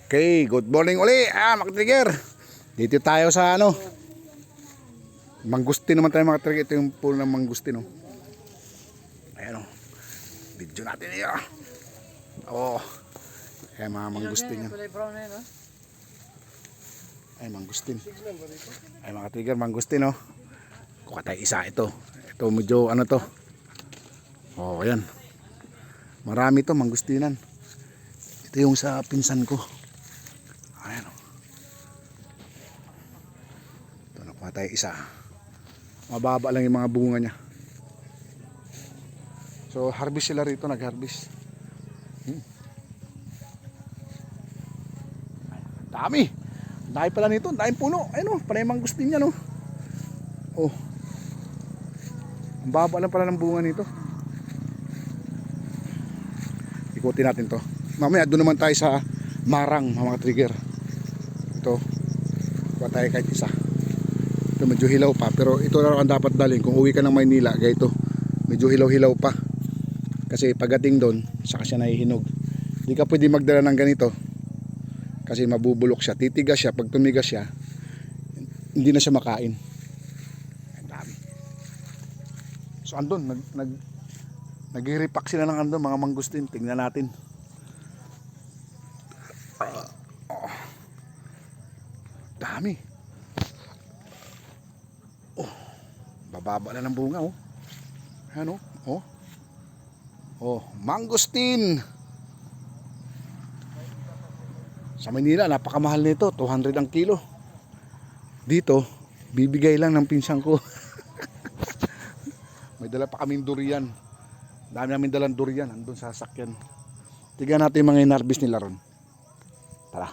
Okay, good morning uli. Mga trigger. Dito tayo sa mangustin naman tayo mga trigger. Ito yung pool ng mangustin. Ayan o. Video natin yun. Ayan mga mangustin yan. Ay mangustin. Ay mga trigger, mangustin Kuha tayo isa ito. Ito medyo to. Ayan. Marami to mangustinan. Ito yung sa pinsan ko. Ayan ito, nakuha tayo isa. Mababa lang yung mga bunga niya. So harvest sila rito, nag-harvest. Dami. Dahil pala nito, dahil puno. Ayun panay mangustin yan Ang baba lang pala ng bunga nito. Ikutin natin to. Mamaya doon naman tayo sa Marang mga trigger. Ito kuha tayo kahit isa. Ito medyo hilaw pa, pero ito na ang dapat dalhin kung uwi ka ng Maynila. Ito medyo hilaw pa kasi pagdating doon saka siya nahihinog. Hindi ka pwede magdala ng ganito kasi mabubulok siya, titigas siya. Pag tumigas siya hindi na siya makain. Ang dami. So andun nag-repack sila ng mga mangustin. Tingnan natin. Dami. Bababa na ng bunga Ano? Mangustin. Sa Manila napakamahal nito, 200 ang kilo. Dito bibigay lang ng pinsan ko. May dala pa kaming durian. Dami namin dalang durian andun sa sasakyan. Tignan natin yung mga inarbis nila ron. Tara,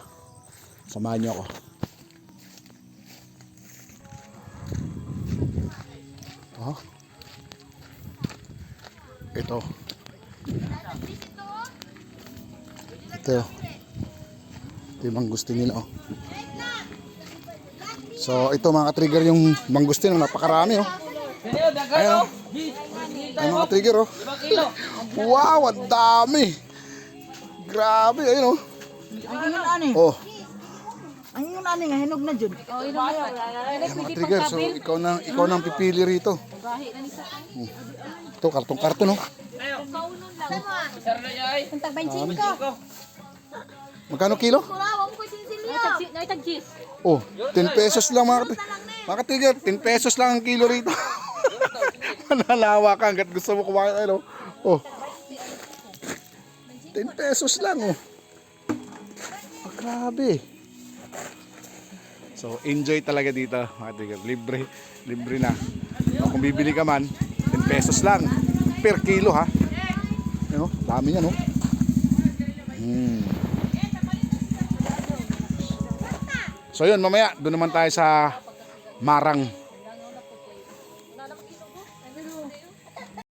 samahan niyo ako. Ito yung mangustin nila So ito mga trigger yung mangustin napakarami Ayan ay mga trigger Wow, ang dami. Grabe, ayun Ang yun ani nga hinog na jud. Mga trigger, so ikaw nang pipili rito. Ito karton Tag 25 ka. Magkano kilo? 10 pesos lang mga trigger, 10 pesos lang ang kilo rito. Manalawa ka hanggat gusto mo kumain 10 pesos lang grabe. So enjoy talaga dito mga trigger, libre na. Kung bibili ka man 10 pesos lang per kilo dami yan So yun, mamaya doon naman tayo sa Marang.